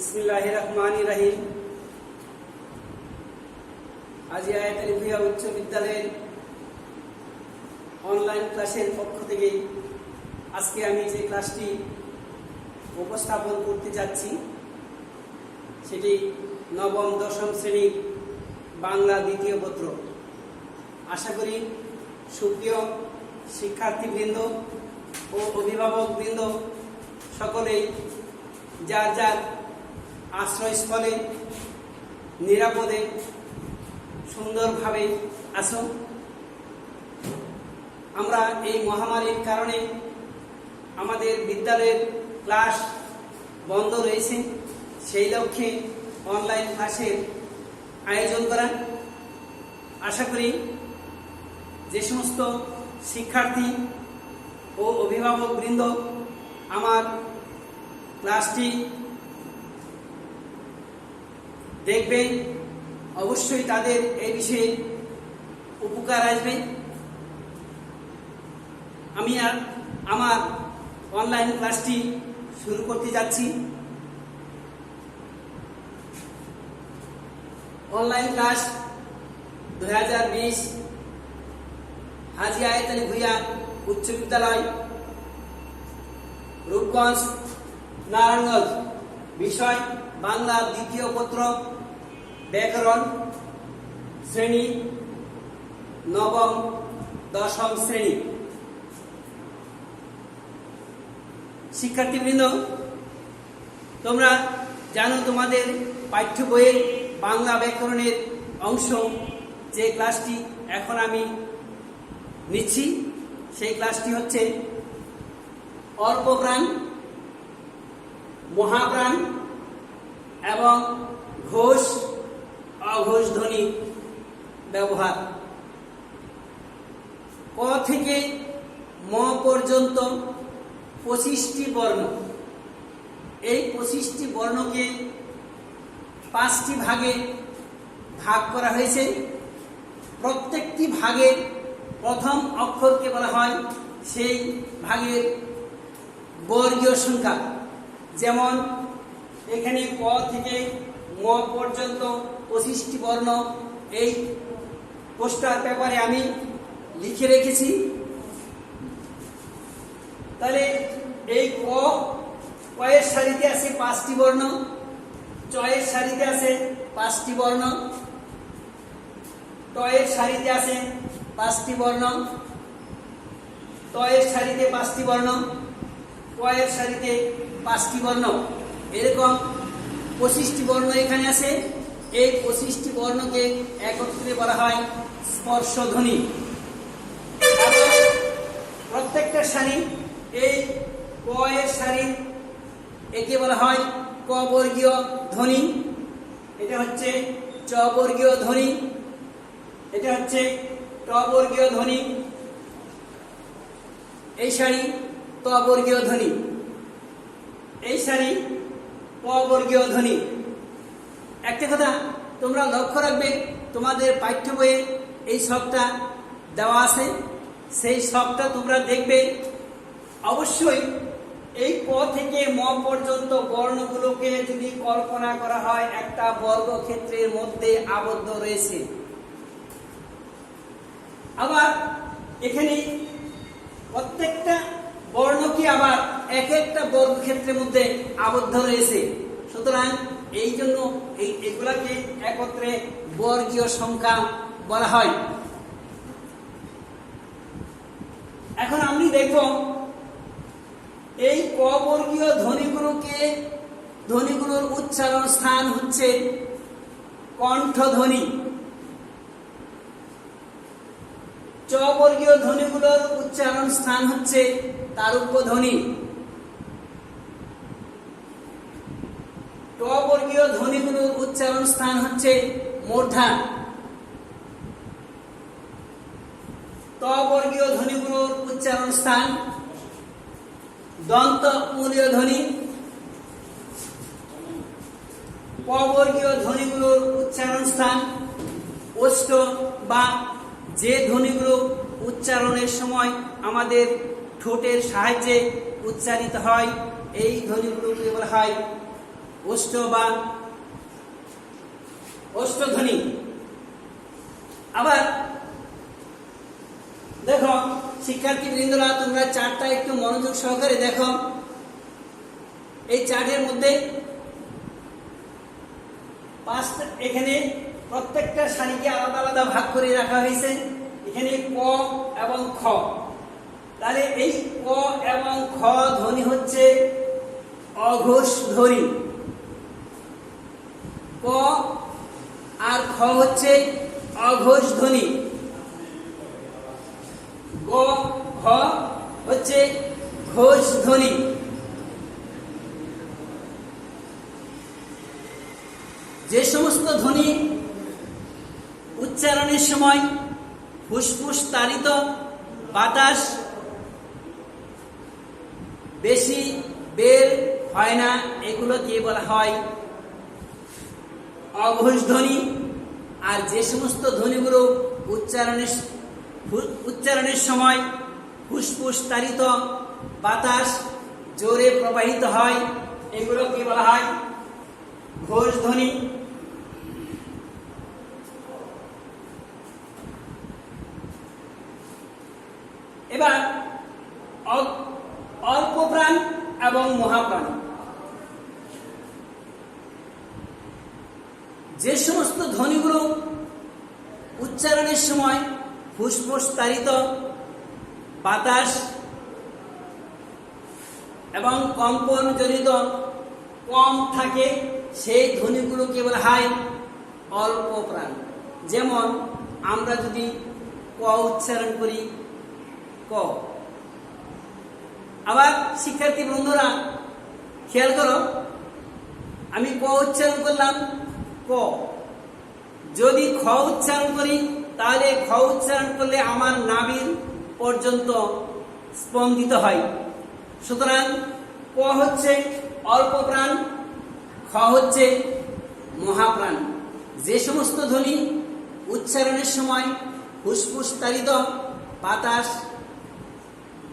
বিসমিল্লাহিররহমানিররহিম। আজিয়া আয়াতুল ভুইয়া উচ্চ বিদ্যালয়ের অনলাইন ক্লাসের পক্ষ থেকে আজকে আমি যে ক্লাসটি উপস্থাপন করতে যাচ্ছি সেটি নবম দশম শ্রেণীর বাংলা দ্বিতীয় পত্র। আশা করি সুপ্রিয় শিক্ষার্থীবৃন্দ ও অভিভাবকবৃন্দ সকলেই যার যার আশ্রয়স্থলে নিরাপদে সুন্দরভাবে আছো। আমরা এই মহামারীর কারণে আমাদের বিদ্যালয়ের ক্লাস বন্ধ রয়েছে, সেই লক্ষ্যে অনলাইন ক্লাসের আয়োজন করা। আশা করি যে সমস্ত শিক্ষার্থী ও অভিভাবকবৃন্দ আমার ক্লাসটি দেখবে, অবশ্যই তাদের এই বিষয়ে উপকার আসবে। আমি আমার অনলাইন ক্লাসটি শুরু করতে যাচ্ছি। অনলাইন ক্লাস 2020 হাজী আয়াত আলী ভুইয়া উচ্চ বিদ্যালয়, রূপগঞ্জ, নারায়ণগঞ্জ। বিষয় বাংলা দ্বিতীয় পত্র, ব্যাকরণ, শ্রেণী নবম দশম শ্রেণী। শিক্ষার্থীবৃন্দ, তোমরা জানো তোমাদের পাঠ্য বইয়ের বাংলা ব্যাকরণের অংশ যে ক্লাসটি এখন আমি নিচ্ছি, সেই ক্লাসটি হচ্ছে অল্পপ্রাণ, মহাপ্রাণ এবং ঘোষ অঘোষ ধ্বনি ব্যবহার। ক থেকে ম পর্যন্ত 25টি বর্ণ। এই 25টি বর্ণকে 5টি ভাগে ভাগ করা হয়েছে। প্রত্যেকটি ভাগের প্রথম অক্ষরকে বলা হয় সেই ভাগের বর্গীয় সংখ্যা। যেমন এখানে ক থেকে ম পর্যন্ত 25টি বর্ণ এই পোস্টার পেপারে আমি লিখে রেখেছি। তাহলে এই ক এর সারিতে আছে 5টি বর্ণ, চ এর সারিতে আছে 5টি বর্ণ, ট এর সারিতে আছে 5টি বর্ণ, ত এর সারিতে 5টি বর্ণ, ক এর সারিতে 5টি বর্ণ। এরকম 25টি বর্ণ এখানে আছে। এই 25টি বর্ণকে একত্রে বলা হয় স্পর্শধ্বনি। প্রত্যেকটা সারি, এই ক এর সারি একে বলা হয় ক বর্গীয় ধ্বনি, এটা হচ্ছে চ বর্গীয় ধ্বনি, এটা হচ্ছে ট বর্গীয় ধ্বনি, এই সারি ত বর্গীয় ধ্বনি, এই সারি প বর্গীয় ধ্বনি। একটা কথা তোমরা লক্ষ্য রাখবে, তোমাদের পাঠ্য বইয়ে এই সবটা দেওয়া আছে, সেই সবটা তোমরা দেখবে। অবশ্যই এই ক থেকে ম পর্যন্ত বর্ণগুলোকে যদি কল্পনা করা হয় একটা বর্গক্ষেত্রের মধ্যে আবদ্ধ রয়েছে। আবার এখানে প্রত্যেকটা বর্ণকে আবার এক একটা বর্গক্ষেত্রের মধ্যে আবদ্ধ রয়েছে। সুতরাং এই জন্য এগুলাকে একত্রে বর্গীয় সংখ্যা বলা হয়। এখন আমি দেখব এই ক বর্গীয় ধ্বনিগুলোর উচ্চারণ স্থান হচ্ছে কণ্ঠধ্বনি। চ বর্গীয় ধ্বনিগুলোর উচ্চারণ স্থান হচ্ছে তারুপ্য ধ্বনি। ট বর্গীয় ধ্বনিগুলোর উচ্চারণ স্থান হচ্ছে মূর্ধা। ত বর্গীয় ধ্বনিগুলোর উচ্চারণ স্থান দন্ত মূলীয় ধ্বনি। প বর্গীয় ধ্বনিগুলোর উচ্চারণ স্থান ওষ্ঠ, বা যে ধ্বনিগুলো উচ্চারণের সময় আমাদের ঠোঁটের সাহায্যে উচ্চারিত হয়, এই ধ্বনিগুলোকে বলা হয় ওষ্ঠ বা ওষ্ঠধ্বনি। আবার দেখো শিক্ষার্থীবৃন্দরা, তোমরা চার্টটা একটু মনোযোগ সহকারে দেখো। এই চার্টের মধ্যে এখানে প্রত্যেকটা সারিকে আলাদা আলাদা ভাগ করে রাখা হয়েছে। এখানে ক এবং খ, তাহলে এই ক এবং খ ধ্বনি হচ্ছে অঘোষ ধ্বনি। ক আর খ হচ্ছে অঘোষ ধ্বনি। গ ঘ হচ্ছে ঘোষ ধ্বনি। যে সমস্ত ধ্বনি উচ্চারণের সময় ফুসফুস তাড়িত বাতাস বেশি বের হয় না, এগুলোকে বলা হয় অঘোষ ধ্বনি। আর যে সমস্ত ধ্বনিগুলো উচ্চারণের সময় ফুসফুস তাড়িত বাতাস জোরে প্রবাহিত হয়, এগুলোকে বলা হয় ঘোষ ধ্বনি। এবার অল্পপ্রাণ এবং মহাপ্রাণ। যে সমস্ত ধ্বনিগুলো উচ্চারণের সময় ফুসফুস তাড়িত বাতাস এবং কম্পন জনিত কম থাকে, সেই ধ্বনিগুলোকে বলা হয় অল্পপ্রাণ। যেমন আমরা যদি ক উচ্চারণ করি ক। আবার শিক্ষার্থী বন্ধুরা খেয়াল করো, আমি ক উচ্চারণ করলাম ক, যদি খ উচ্চারণ করি তাহলে খ উচ্চারণ করলে আমার নাভির পর্যন্ত স্পন্দিত হয়। সুতরাং ক হচ্ছে অল্প প্রাণ, খ হচ্ছে মহাপ্রাণ। যে সমস্ত ধ্বনি উচ্চারণের সময় ফুসফুস তাড়িত বাতাস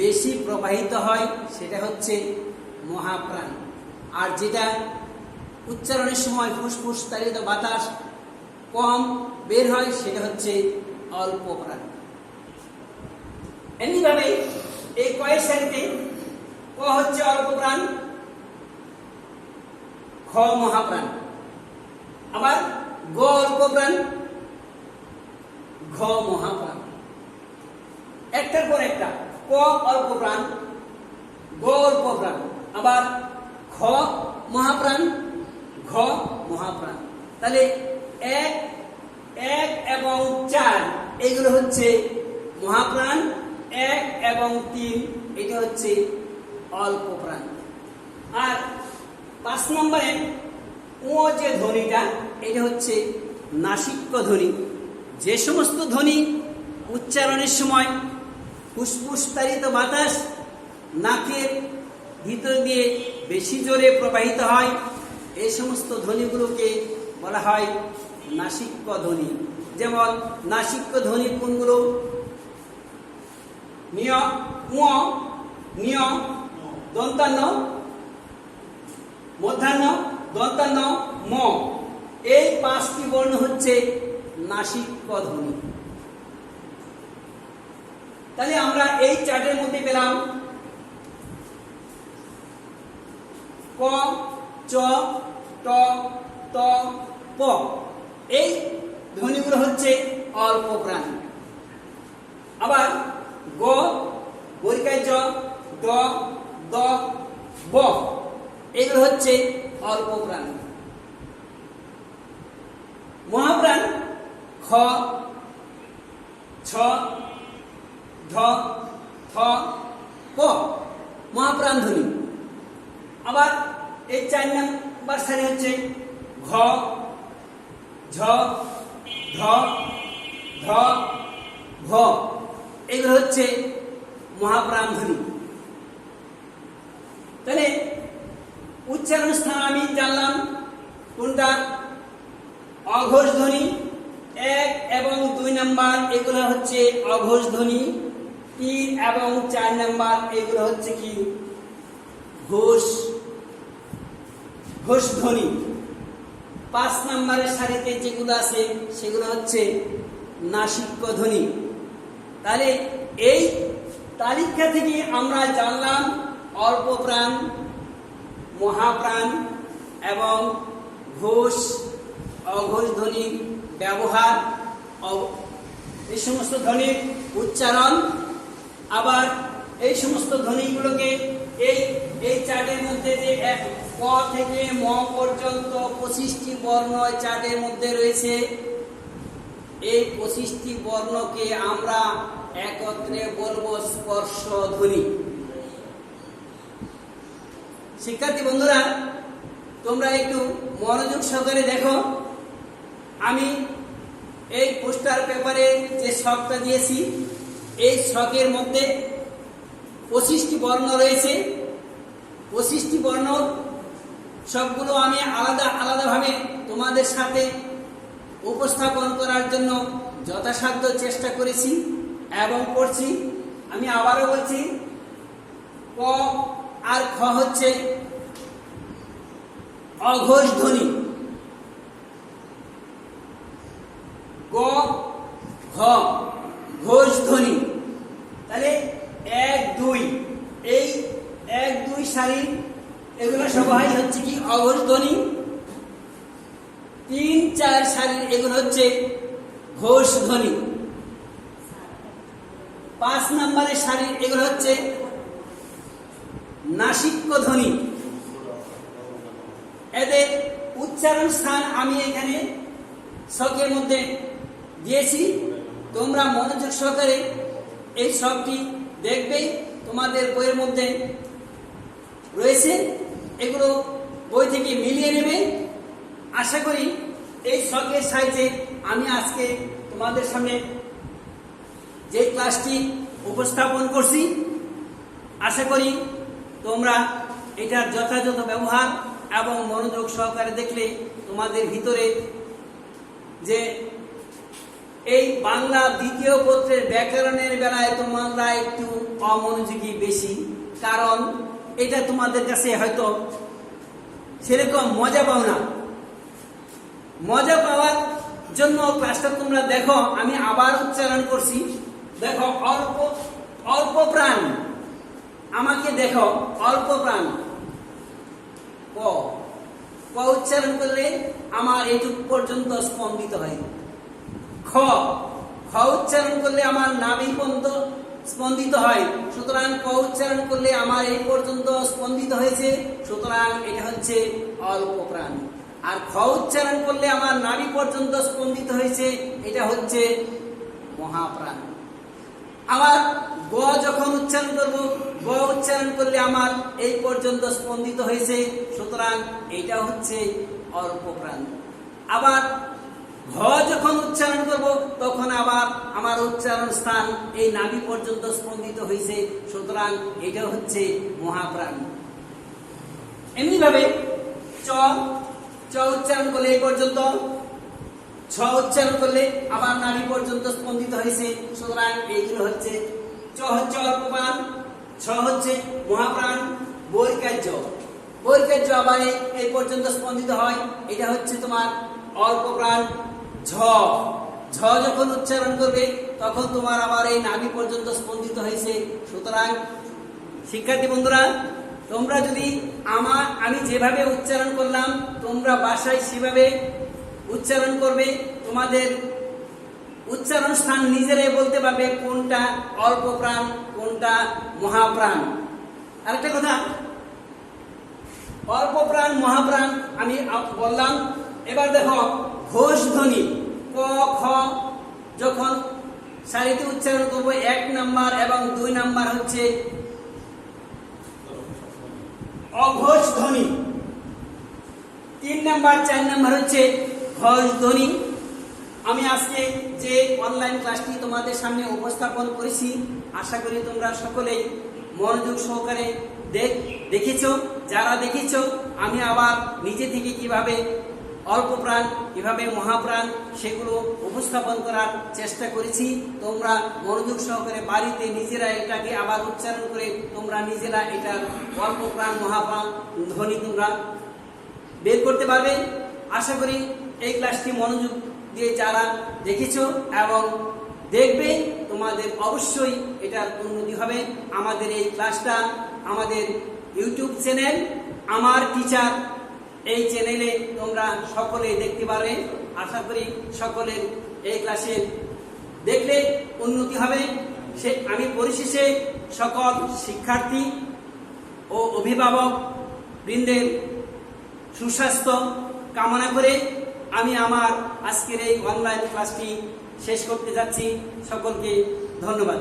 বেশি প্রবাহিত হয় সেটা হচ্ছে মহাপ্রাণ। আর যেটা উচ্চারণের সময় ফুসফুস তাড়িত বাতাস কম বের হয় সেটা হচ্ছে অল্প প্রাণ। এমনিভাবে এই কয়ের সারিতে ক হচ্ছে অল্প প্রাণ, খ মহাপ্রাণ। আবার গ অল্প প্রাণ, ঘ মহাপ্রাণ। একটার পর একটা, ক অল্প প্রাণ, গ অল্প প্রাণ, আবার খ মহাপ্রাণ, ঘ মহাপ্রাণ। তাহলে এক এক এবং 4 এগুলো হচ্ছে মহাপ্রাণ, 1 এবং 3 এটা হচ্ছে অল্প প্রাণ। আর 5 নম্বরে ও যে ধ্বনিটা, এটা হচ্ছে নাসিক্য ধ্বনি। যে সমস্ত ধ্বনি উচ্চারণের সময় ফুসফুস তাড়িত বাতাস নাকের ভিতর দিয়ে বেশি জোরে প্রবাহিত হয়, এই সমস্ত ধ্বনিগুলোকে বলা হয় নাসিক্য ধ্বনি। যেমন নাসিক্য ধ্বনি কোনগুলো? নিয়, উ, নিয়, দন্তান্ন, মধ্যাহ্ন, দন্তান্ন, ম। এই 5টি বর্ণ হচ্ছে নাসিক্য ধ্বনি। তাহলে আমরা এই চার্টের মধ্যে পেলাম ক, চ, ট, ত, প। এই ধ্বনিগুলো হচ্ছে অল্প প্রাণ। আবার গ, বর্গায় জ, ড, দ, ব, এগুলো হচ্ছে অল্প প্রাণ। মহাপ্রাণ খ, ছ, ঢ, থ, প, মহাপ্রাণ ধ্বনি। আবার এই 4 নম্বর সারি হচ্ছে ঘ, ঝ, ঢ, ধ, ভ, এগুলো হচ্ছে মহাপ্রাণ ধ্বনি। তাহলে উচ্চারণ স্থান আমি জানলাম কোনটা? অঘোষ ধ্বনি 1 এবং 2 নম্বর এগুলো হচ্ছে অঘোষ ধ্বনি, 3 এবং 4 নম্বর এগুলো হচ্ছে কি? ঘোষ ঘোষ ধ্বনি। 5 নম্বরের সারিতে যেগুলো আছে সেগুলো হচ্ছে নাসিক্য ধ্বনি। তাহলে এই তালিকা থেকে আমরা জানলাম অল্প প্রাণ, মহাপ্রাণ এবং ঘোষ অঘোষ ধ্বনির ব্যবহার, এই সমস্ত ধ্বনির উচ্চারণ। আবার এই সমস্ত ধ্বনিগুলোকে এই চার্টের মধ্যে যে ক থেকে ম পর্যন্ত 25টি বর্ণ চার্টের মধ্যে রয়েছে, এই 25টি বর্ণকে আমরা একত্রে বলবো স্পর্শ ধ্বনি। শিক্ষার্থী বন্ধুরা, তোমরা একটু মনোযোগ সহকারে দেখো। আমি এই পোস্টার পেপারে যে ছকটা দিয়েছি, এই ছকের মধ্যে 25টি বর্ণ রয়েছে। 25টি বর্ণ সবগুলো আমি আলাদা আলাদাভাবে তোমাদের সাথে উপস্থাপন করার জন্য যথাসাধ্য চেষ্টা করেছি এবং করছি। আমি আবারও বলছি, ক আর খ হচ্ছে অঘোষ ধ্বনি, গ ঘ ঘোষ ধ্বনি। তাহলে 1 2 এই 1 2 সারি এগুলো সবাই হচ্ছে কি অঘোষ ধ্বনি। 3 4 সারি এগুলো হচ্ছে ঘোষ ধ্বনি। 5 নম্বরের সারি এগুলো হচ্ছে নাসিক্য ধ্বনি। এদের উচ্চারণ স্থান আমি এখানে ছকের মধ্যে দিয়েছি। তোমরা মনোযোগ সহকারে এই ছকটি দেখবে, তোমাদের বইয়ের মধ্যে রয়েছে। এগুলো বই থেকে মিলিয়ে নেবে। আশা করি এই ছকের সাহায্যে আমি আজকে তোমাদের সামনে যে ক্লাসটি উপস্থাপন করছি, আশা করি তোমরা এটার যথাযথ ব্যবহার এবং মনোযোগ সহকারে দেখলে তোমাদের ভিতরে যে এই বাংলা দ্বিতীয় পত্রের ব্যাকরণের বেলায় তোমরা একটু অমনোযোগী বেশি, কারণ এটা তোমাদের কাছে হয়তো সেরকম মজা পাও না। মজা পাওয়ার জন্য ক্লাসটা তোমরা দেখো। আমি আবার উচ্চারণ করছি, দেখো অল্প অল্প প্রাণ, আমাকে দেখো অল্প প্রাণ। ক ক উচ্চারণ করলে আমার এইটুকু পর্যন্ত স্পন্দিত হয়। খ খ উচ্চারণ করলে আমার নাভি পর্যন্ত স্পন্দিত হয়। সুতরাং ক উচ্চারণ করলে আমার এই পর্যন্ত স্পন্দিত হয়েছে, সুতরাং এটা হচ্ছে অল্প প্রাণ। আর খ উচ্চারণ করলে আমার নাভি পর্যন্ত স্পন্দিত হয়েছে, এটা হচ্ছে মহাপ্রাণ। আবার গ যখন উচ্চারণ করব, গ উচ্চারণ করলে আমার এই পর্যন্ত স্পন্দিত হয়েছে, সুতরাং এটা হচ্ছে অল্প প্রাণ। আবার ঘ যখন উচ্চারণ করব, তখন আবার আমার উচ্চারণ স্থান এই নাভি পর্যন্ত স্পন্দিত হয়েছে, সুতরাং এটা হচ্ছে মহাপ্রাণ। এমনি ভাবে চ চ উচ্চারণ করলে এই পর্যন্ত, ছ উচ্চারণ করলে আবার নাভি পর্যন্ত স্পন্দিত হয়েছে, সুতরাং এইগুলো হচ্ছে চ হচ্ছে অল্প প্রাণ, ছ হচ্ছে মহাপ্রাণ। বৈকার্য বৈকার্য আবার এই পর্যন্ত স্পন্দিত হয়, এটা হচ্ছে তোমার অল্প প্রাণ। ঝ ঝ যখন উচ্চারণ করবে, তখন তোমার আবার এই নাভি পর্যন্ত স্পন্দিত হয়েছে, সুতরাং শিক্ষার্থী বন্ধুরা, তোমরা যদি আমি যেভাবে উচ্চারণ করলাম তোমরা বাসায় সেভাবে উচ্চারণ করবে। তোমাদের উচ্চারণ স্থান নিজেরাই বলতে পারবে কোনটা অল্প প্রাণ, কোনটা মহাপ্রাণ। আরেকটা কথা, অল্প প্রাণ মহাপ্রাণ আমি বললাম। এবার দেখো ঘোষ ধ্বনি, ক খ যখন সারিতে উচ্চারণ করবো, 1 নাম্বার এবং 2 নাম্বার হচ্ছে অঘোষ ধ্বনি, 3 নাম্বার 4 নাম্বার হচ্ছে ঘোষ ধ্বনি। আমি আজকে যে অনলাইন ক্লাসটি তোমাদের সামনে উপস্থাপন করেছি, আশা করি তোমরা সকলেই মনোযোগ সহকারে দেখেছো। যারা দেখেছো, আমি আবার নিজে থেকে কিভাবে অল্প প্রাণ, কিভাবে মহাপ্রাণ, সেগুলো উপস্থাপন করার চেষ্টা করেছি। তোমরা মনোযোগ সহকারে বাড়িতে নিজেরা এটাকে আবার উচ্চারণ করে তোমরা নিজেরা এটার অল্প প্রাণ মহাপ্রাণ ধ্বনি তোমরা বের করতে পারবে। আশা করি এই ক্লাসটি মনোযোগ দিয়ে যারা দেখেছো এবং দেখবে তোমাদের অবশ্যই এটার উন্নতি হবে। আমাদের এই ক্লাসটা আমাদের ইউটিউব চ্যানেল আমার টিচার, এই চ্যানেলে তোমরা সকলে দেখতে পারবে। আশা করি সকলের এই ক্লাসে দেখলে উন্নতি হবে। আমি পরিশেষে সকল শিক্ষার্থী ও অভিভাবক বৃন্দের সুস্বাস্থ্য কামনা করে আমি আমার আজকের এই অনলাইন ক্লাসটি শেষ করতে যাচ্ছি। সকলকে ধন্যবাদ।